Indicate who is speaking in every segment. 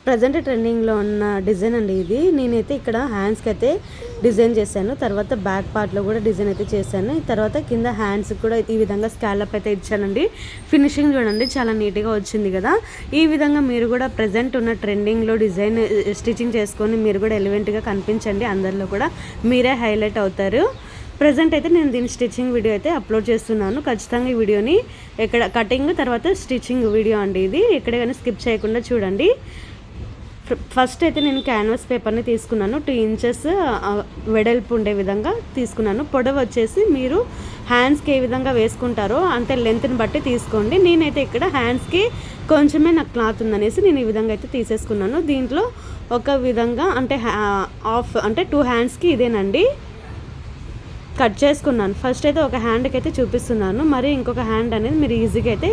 Speaker 1: Present ట్రెండింగ్లో ఉన్న design అండి ఇది. నేనైతే ఇక్కడ హ్యాండ్స్కి అయితే డిజైన్ చేశాను, తర్వాత బ్యాక్ పార్ట్లో కూడా డిజైన్ అయితే చేశాను, తర్వాత కింద హ్యాండ్స్ కూడా ఈ విధంగా స్కాలప్ అయితే ఇచ్చానండి. ఫినిషింగ్ చూడండి చాలా నీట్గా వచ్చింది కదా. ఈ విధంగా మీరు కూడా ప్రజెంట్ ఉన్న ట్రెండింగ్లో డిజైన్ స్టిచ్చింగ్ చేసుకొని మీరు కూడా ఎలివెంట్గా కనిపించండి, అందరిలో కూడా మీరే హైలైట్ అవుతారు. ప్రజెంట్ అయితే నేను దీని స్టిచ్చింగ్ వీడియో అయితే అప్లోడ్ చేస్తున్నాను. ఖచ్చితంగా ఈ వీడియోని ఎక్కడ కటింగ్ తర్వాత స్టిచ్చింగ్ వీడియో అండి ఇది, ఎక్కడ కానీ స్కిప్ చేయకుండా చూడండి. ఫస్ట్ అయితే నేను క్యాన్వాస్ పేపర్ని తీసుకున్నాను, 2 ఇంచెస్ వెడల్పు ఉండే విధంగా తీసుకున్నాను. పొడవు వచ్చేసి మీరు హ్యాండ్స్కి ఏ విధంగా వేసుకుంటారో అంతే లెంత్ని బట్టి తీసుకోండి. నేనైతే ఇక్కడ హ్యాండ్స్కి కొంచెమే నాకు క్లాత్ ఉందనేసి నేను ఈ విధంగా అయితే తీసేసుకున్నాను. దీంట్లో ఒక విధంగా అంటే అంటే 2 హ్యాండ్స్కి ఇదేనండి కట్ చేసుకున్నాను. ఫస్ట్ అయితే ఒక హ్యాండ్కి అయితే చూపిస్తున్నాను, మరి ఇంకొక హ్యాండ్ అనేది మీరు ఈజీగా అయితే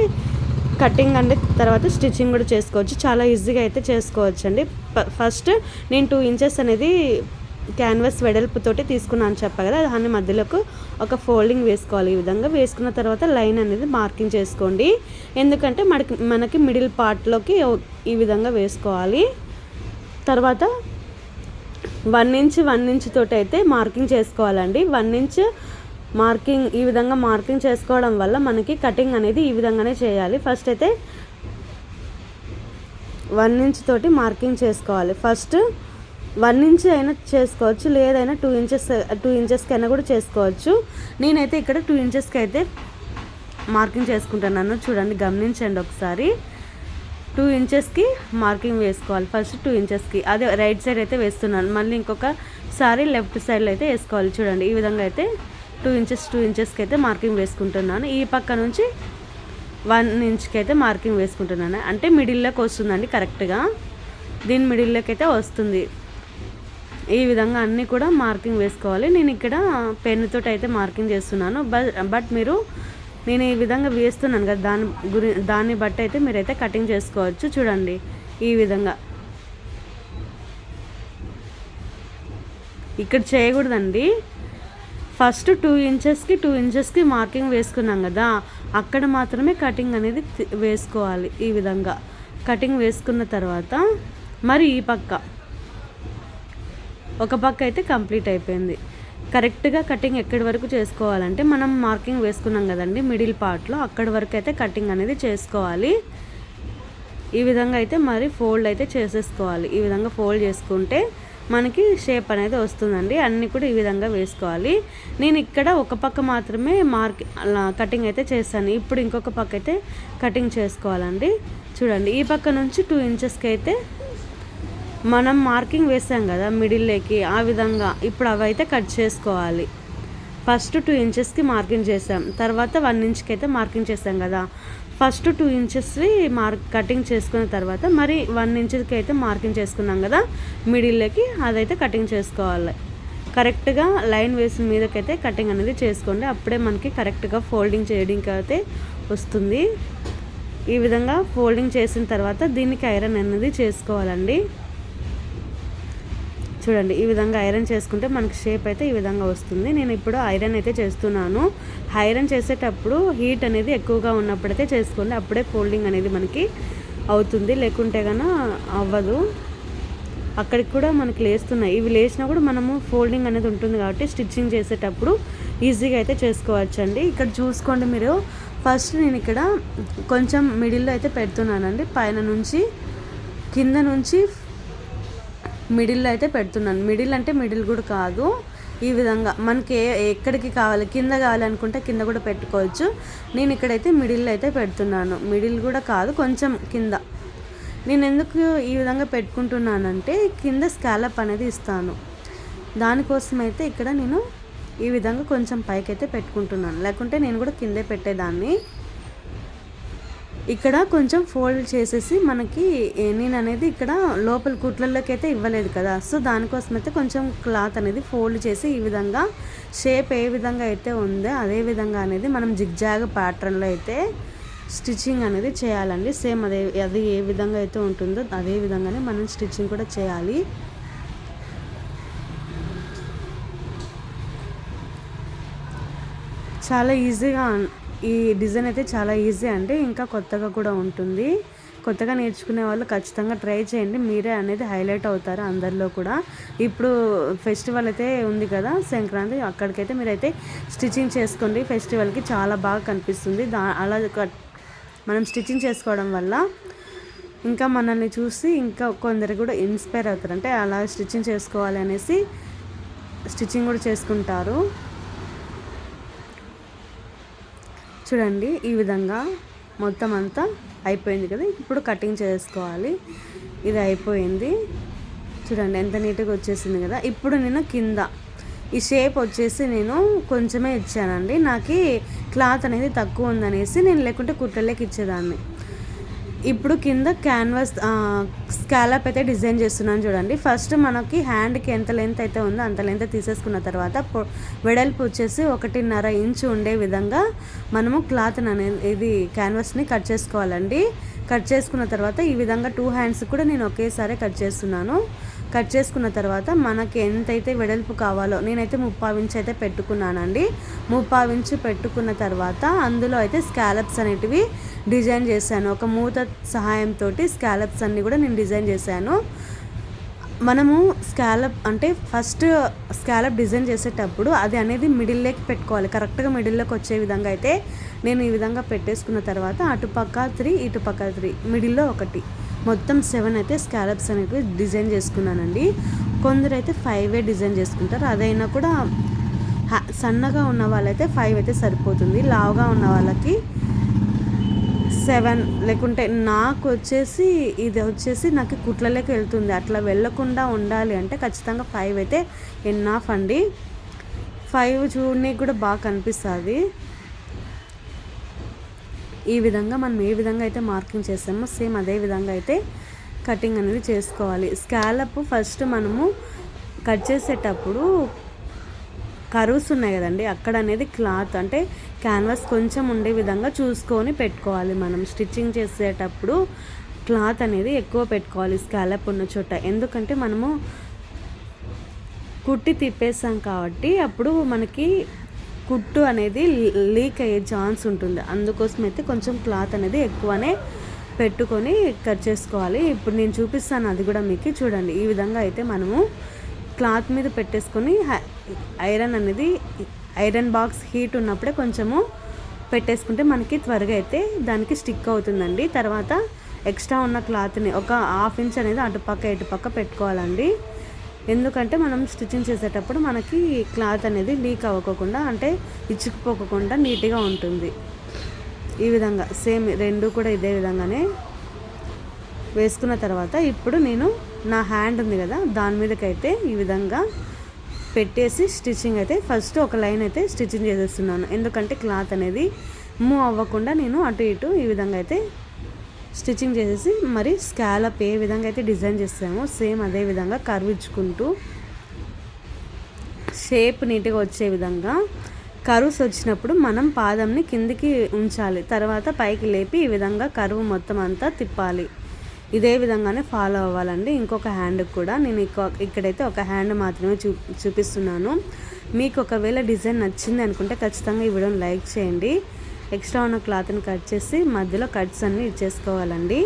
Speaker 1: కటింగ్ అండి తర్వాత స్టిచ్చింగ్ కూడా చేసుకోవచ్చు, చాలా ఈజీగా అయితే చేసుకోవచ్చు అండి. ఫస్ట్ నేను 2 ఇంచెస్ అనేది క్యాన్వాస్ వెడల్పుతోటి తీసుకున్నాను చెప్పా కదా, దాన్ని మధ్యలోకి ఒక ఫోల్డింగ్ వేసుకోవాలి. ఈ విధంగా వేసుకున్న తర్వాత లైన్ అనేది మార్కింగ్ చేసుకోండి, ఎందుకంటే మనకి మిడిల్ పార్ట్లోకి ఈ విధంగా వేసుకోవాలి. తర్వాత 1 ఇంచ్ తోటి అయితే మార్కింగ్ చేసుకోవాలండి. 1 ఇంచ్ మార్కింగ్ ఈ విధంగా మార్కింగ్ చేసుకోవడం వల్ల మనకి కటింగ్ అనేది ఈ విధంగానే చేయాలి. ఫస్ట్ అయితే 1 ఇంచ్ తోటి మార్కింగ్ చేసుకోవాలి. ఫస్ట్ 1 ఇంచ్ అయినా చేసుకోవచ్చు, లేదైనా 2 ఇంచెస్కి అయినా కూడా చేసుకోవచ్చు. నేనైతే ఇక్కడ 2 ఇంచెస్కి అయితే మార్కింగ్ చేసుకుంటున్నాను. చూడండి, గమనించండి ఒకసారి. 2 ఇంచెస్కి మార్కింగ్ వేసుకోవాలి. ఫస్ట్ 2 ఇంచెస్కి, అదే రైట్ సైడ్ అయితే వేస్తున్నాను, మళ్ళీ ఇంకొకసారి లెఫ్ట్ సైడ్లో అయితే వేసుకోవాలి. చూడండి, ఈ విధంగా అయితే 2 ఇంచెస్కి అయితే మార్కింగ్ వేసుకుంటున్నాను. ఈ పక్క నుంచి 1 ఇంచ్కి అయితే మార్కింగ్ వేసుకుంటున్నాను, అంటే మిడిల్లోకి వస్తుందండి కరెక్ట్గా, దీని మిడిల్లోకి అయితే వస్తుంది. ఈ విధంగా అన్నీ కూడా మార్కింగ్ వేసుకోవాలి. నేను ఇక్కడ పెన్నుతో అయితే మార్కింగ్ చేస్తున్నాను, బట్ నేను ఈ విధంగా వేస్తున్నాను కదా, దాన్ని బట్టి అయితే మీరైతే కటింగ్ చేసుకోవచ్చు. చూడండి, ఈ విధంగా ఇక్కడ చేయకూడదండి. ఫస్ట్ 2 ఇంచెస్కి మార్కింగ్ వేసుకున్నాం కదా, అక్కడ మాత్రమే కటింగ్ అనేది వేసుకోవాలి. ఈ విధంగా కటింగ్ వేసుకున్న తర్వాత మరి ఈ పక్క ఒక పక్క అయితే కంప్లీట్ అయిపోయింది. కరెక్ట్గా కటింగ్ ఎక్కడి వరకు చేసుకోవాలంటే మనం మార్కింగ్ వేసుకున్నాం కదండి మిడిల్ పార్ట్లో, అక్కడి వరకు అయితే కటింగ్ అనేది చేసుకోవాలి. ఈ విధంగా అయితే మరి ఫోల్డ్ అయితే చేసేసుకోవాలి. ఈ విధంగా ఫోల్డ్ చేసుకుంటే మనకి షేప్ అనేది వస్తుందండి. అన్నీ కూడా ఈ విధంగా వేసుకోవాలి. నేను ఇక్కడ ఒక పక్క మాత్రమే కటింగ్ అయితే చేశాను, ఇప్పుడు ఇంకొక పక్క అయితే కటింగ్ చేసుకోవాలండి. చూడండి, ఈ పక్క నుంచి 2 ఇంచెస్కి అయితే మనం మార్కింగ్ వేసాం కదా మిడిల్లోకి, ఆ విధంగా ఇప్పుడు అవి అయితే కట్ చేసుకోవాలి. ఫస్ట్ 2 ఇంచెస్కి మార్కింగ్ చేసాం, తర్వాత 1 ఇంచ్కి అయితే మార్కింగ్ చేసాం కదా, ఫస్ట్ 2 ఇంచెస్వి కటింగ్ చేసుకున్న తర్వాత మరి 1 ఇంచ్కి అయితే మార్కింగ్ చేసుకున్నాం కదా మిడిల్లోకి, అదైతే కటింగ్ చేసుకోవాలి. కరెక్ట్గా లైన్ వేసిన మీదకైతే కటింగ్ అనేది చేసుకోండి, అప్పుడే మనకి కరెక్ట్గా ఫోల్డింగ్ చేయడానికి అయితే వస్తుంది. ఈ విధంగా ఫోల్డింగ్ చేసిన తర్వాత దీనికి ఐరన్ అనేది చేసుకోవాలండి. చూడండి, ఈ విధంగా ఐరన్ చేసుకుంటే మనకి షేప్ అయితే ఈ విధంగా వస్తుంది. నేను ఇప్పుడు ఐరన్ అయితే చేస్తున్నాను. ఐరన్ చేసేటప్పుడు హీట్ అనేది ఎక్కువగా ఉన్నప్పుడైతే చేసుకోండి, అప్పుడే ఫోల్డింగ్ అనేది మనకి అవుతుంది, లేకుంటే కన్నా అవ్వదు. అక్కడికి కూడా మనకి లేస్తున్నాయి, ఇవి లేచినా కూడా మనము ఫోల్డింగ్ అనేది ఉంటుంది కాబట్టి స్టిచ్చింగ్ చేసేటప్పుడు ఈజీగా అయితే చేసుకోవచ్చు అండి. ఇక్కడ చూసుకోండి మీరు, ఫస్ట్ నేను ఇక్కడ కొంచెం మిడిల్లో అయితే పెడుతున్నానండి, పైన నుంచి కింద నుంచి మిడిల్లో అయితే పెడుతున్నాను. మిడిల్ అంటే మిడిల్ కూడా కాదు, ఈ విధంగా మనకి ఎక్కడికి కావాలి, కింద కావాలనుకుంటే కింద కూడా పెట్టుకోవచ్చు. నేను ఇక్కడైతే మిడిల్లో అయితే పెడుతున్నాను, మిడిల్ కూడా కాదు కొంచెం కింద. నేను ఎందుకు ఈ విధంగా పెట్టుకుంటున్నానంటే కింద స్కాలప్ అనేది ఇస్తాను, దానికోసం అయితే ఇక్కడ నేను ఈ విధంగా కొంచెం పైకి అయితే పెట్టుకుంటున్నాను, లేకుంటే నేను కూడా కిందే పెట్టేదాన్ని. ఇక్కడ కొంచెం ఫోల్డ్ చేసేసి మనకి నేను అనేది ఇక్కడ లోపల కుట్లలోకి అయితే ఇవ్వలేదు కదా, సో దానికోసం అయితే కొంచెం క్లాత్ అనేది ఫోల్డ్ చేసి ఈ విధంగా షేప్ ఏ విధంగా అయితే ఉందో అదే విధంగా అనేది మనం జిగ్జాగ్ ప్యాటర్న్లో అయితే స్టిచ్చింగ్ అనేది చేయాలండి. సేమ్ అది ఏ విధంగా అయితే ఉంటుందో అదే విధంగానే మనం స్టిచ్చింగ్ కూడా చేయాలి. చాలా ఈజీగా ఈ డిజైన్ అయితే చాలా ఈజీ అండి, ఇంకా కొత్తగా కూడా ఉంటుంది. కొత్తగా నేర్చుకునే వాళ్ళు ఖచ్చితంగా ట్రై చేయండి, మీరే అనేది హైలైట్ అవుతారు అందరిలో కూడా. ఇప్పుడు ఫెస్టివల్ అయితే ఉంది కదా సంక్రాంతి, అక్కడికైతే మీరైతే స్టిచ్చింగ్ చేసుకోండి, ఫెస్టివల్కి చాలా బాగా కనిపిస్తుంది. అలా మనం స్టిచ్చింగ్ చేసుకోవడం వల్ల ఇంకా మనల్ని చూసి ఇంకా కొందరు కూడా ఇన్స్పైర్ అవుతారు, అంటే అలా స్టిచ్చింగ్ చేసుకోవాలి అనేసి స్టిచ్చింగ్ కూడా చేసుకుంటారు. చూడండి ఈ విధంగా మొత్తం అంతా అయిపోయింది కదా, ఇప్పుడు కటింగ్ చేసుకోవాలి. ఇది అయిపోయింది, చూడండి ఎంత నీట్గా వచ్చేసింది కదా. ఇప్పుడు నేను కింద ఈ షేప్ వచ్చేసి నేను కొంచెమే ఇచ్చానండి, నాకు క్లాత్ అనేది తక్కువ ఉందనేసి, నేను లేకుంటే కుట్టలేకి ఇచ్చేదాన్ని. ఇప్పుడు కింద క్యాన్వాస్ స్కాలప్ అయితే డిజైన్ చేస్తున్నాను చూడండి. ఫస్ట్ మనకి హ్యాండ్కి ఎంత లెంత్ అయితే ఉందో అంత లెంత్ తీసేసుకున్న తర్వాత వెడల్పు వచ్చేసి 1.5 ఇంచు ఉండే విధంగా మనము క్లాత్ ఇది క్యాన్వాస్ని కట్ చేసుకోవాలండి. కట్ చేసుకున్న తర్వాత ఈ విధంగా 2 హ్యాండ్స్ కూడా నేను ఒకేసారి కట్ చేస్తున్నాను. కట్ చేసుకున్న తర్వాత మనకి ఎంతైతే వెడల్పు కావాలో, నేనైతే 3/4 ఇంచు అయితే పెట్టుకున్నానండి. 3/4 ఇంచు పెట్టుకున్న తర్వాత అందులో అయితే స్కాలప్స్ అనేటివి డిజైన్ చేశాను. ఒక మూత సహాయంతో స్కాలప్స్ అన్నీ కూడా నేను డిజైన్ చేశాను. మనము స్కాలప్ అంటే ఫస్ట్ స్కాలప్ డిజైన్ చేసేటప్పుడు అది అనేది మిడిల్లోకి పెట్టుకోవాలి, కరెక్ట్గా మిడిల్లోకి వచ్చే విధంగా అయితే నేను ఈ విధంగా పెట్టేసుకున్న తర్వాత అటుపక్క 3 ఇటుపక్క 3 మిడిల్లో 1 మొత్తం 7 అయితే స్కాలప్స్ అనేవి డిజైన్ చేసుకున్నానండి. కొందరు అయితే 5 డిజైన్ చేసుకుంటారు, అదైనా కూడా సన్నగా ఉన్న వాళ్ళైతే 5 అయితే సరిపోతుంది, లావుగా ఉన్న వాళ్ళకి 7 లేకుంటే నాకు వచ్చేసి ఇది వచ్చేసి నాకు కుట్లలోకి వెళ్తుంది, అట్లా వెళ్ళకుండా ఉండాలి అంటే ఖచ్చితంగా 5 అయితే ఎన్నాఫ్ అండి. 5 చూడడానికి కూడా బాగా కనిపిస్తుంది. ఈ విధంగా మనం ఏ విధంగా అయితే మార్కింగ్ చేస్తామో సేమ్ అదే విధంగా అయితే కటింగ్ అనేది చేసుకోవాలి. స్కాలప్ ఫస్ట్ మనము కట్ చేసేటప్పుడు కర్వ్స్ ఉన్నాయి కదండి, అక్కడ అనేది క్లాత్ అంటే క్యాన్వాస్ కొంచెం ఉండే విధంగా చూసుకొని పెట్టుకోవాలి. మనం స్టిచ్చింగ్ చేసేటప్పుడు క్లాత్ అనేది ఎక్కువ పెట్టుకోవాలి స్కాలప్ ఉన్న చోట, ఎందుకంటే మనము కుట్టి తిప్పేసాం కాబట్టి అప్పుడు మనకి కుట్టు అనేది లీక్ అయ్యే ఛాన్స్ ఉంటుంది. అందుకోసం అయితే కొంచెం క్లాత్ అనేది ఎక్కువనే పెట్టుకొని కట్ చేసుకోవాలి. ఇప్పుడు నేను చూపిస్తాను అది కూడా మీకు, చూడండి ఈ విధంగా అయితే మనము క్లాత్ మీద పెట్టేసుకొని ఐరన్ బాక్స్ హీట్ ఉన్నప్పుడే కొంచెము పెట్టేసుకుంటే మనకి త్వరగా అయితే దానికి స్టిక్ అవుతుందండి. తర్వాత ఎక్స్ట్రా ఉన్న క్లాత్ని ఒక 1/2 ఇంచ్ అనేది అటుపక్క ఇటుపక్క పెట్టుకోవాలండి, ఎందుకంటే మనం స్టిచ్చింగ్ చేసేటప్పుడు మనకి క్లాత్ అనేది లీక్ అవ్వకుండా అంటే ఇచ్చుకుపోకుండా నీట్గా ఉంటుంది. ఈ విధంగా సేమ్ 2 కూడా ఇదే విధంగానే వేసుకున్న తర్వాత ఇప్పుడు నేను నా హ్యాండ్ ఉంది కదా దాని మీదకైతే ఈ విధంగా పెట్టేసి స్టిచ్చింగ్ అయితే ఫస్ట్ ఒక లైన్ అయితే స్టిచ్చింగ్ చేసేస్తున్నాను, ఎందుకంటే క్లాత్ అనేది మూవ్ అవ్వకుండా నేను అటు ఇటు ఈ విధంగా అయితే స్టిచ్చింగ్ చేసేసి మరి స్కాలప్ ఏ విధంగా అయితే డిజైన్ చేస్తామో సేమ్ అదే విధంగా కర్వ్ ఇచ్చుకుంటూ షేప్ నీట్గా వచ్చే విధంగా కర్వ్స్ వచ్చినప్పుడు మనం పాదంని కిందికి ఉంచాలి, తర్వాత పైకి లేపి ఈ విధంగా కర్వ్ మొత్తం అంతా తిప్పాలి. ఇదే విధంగానే ఫాలో అవ్వాలండి. ఇంకొక హ్యాండ్కి కూడా నేను ఇక్కడైతే ఒక హ్యాండ్ మాత్రమే చూపిస్తున్నాను. మీకు ఒకవేళ డిజైన్ నచ్చింది అనుకుంటే ఖచ్చితంగా ఈ వీడియోని లైక్ చేయండి. ఎక్స్ట్రా ఉన్న క్లాత్ని కట్ చేసి మధ్యలో కట్స్ అన్నీ ఇచ్చేసుకోవాలండి.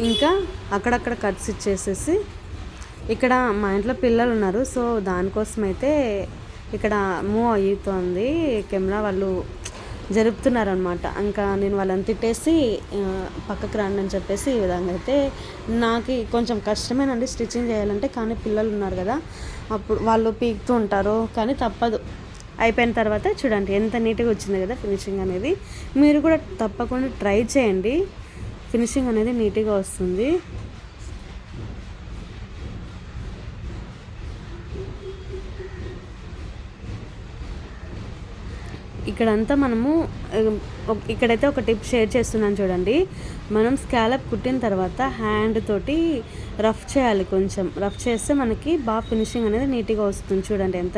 Speaker 1: ఇంకా అక్కడక్కడ కట్స్ ఇచ్చేసేసి ఇక్కడ మా ఇంట్లో పిల్లలు ఉన్నారు, సో దానికోసం అయితే ఇక్కడ మూవ్ అవుతుంది కెమెరా, వాళ్ళు జరుపుతున్నారనమాట. ఇంకా నేను వాళ్ళని తిట్టేసి పక్కకు రండి అని చెప్పేసి ఈ విధంగా అయితే నాకు కొంచెం కష్టమేనండి స్టిచ్చింగ్ చేయాలంటే, కానీ పిల్లలు ఉన్నారు కదా అప్పుడు వాళ్ళు పీకుతూ ఉంటారు, కానీ తప్పదు. అయిపోయిన తర్వాత చూడండి ఎంత నీట్గా వచ్చింది కదా ఫినిషింగ్ అనేది. మీరు కూడా తప్పకుండా ట్రై చేయండి, ఫినిషింగ్ అనేది నీట్గా వస్తుంది. ఇక్కడంతా మనము ఇక్కడైతే ఒక టిప్ షేర్ చేస్తున్నాను చూడండి. మనం స్కాలప్ కుట్టిన తర్వాత హ్యాండ్ తోటి రఫ్ చేయాలి, కొంచెం రఫ్ చేస్తే మనకి బాగా ఫినిషింగ్ అనేది నీట్గా వస్తుంది. చూడండి ఎంత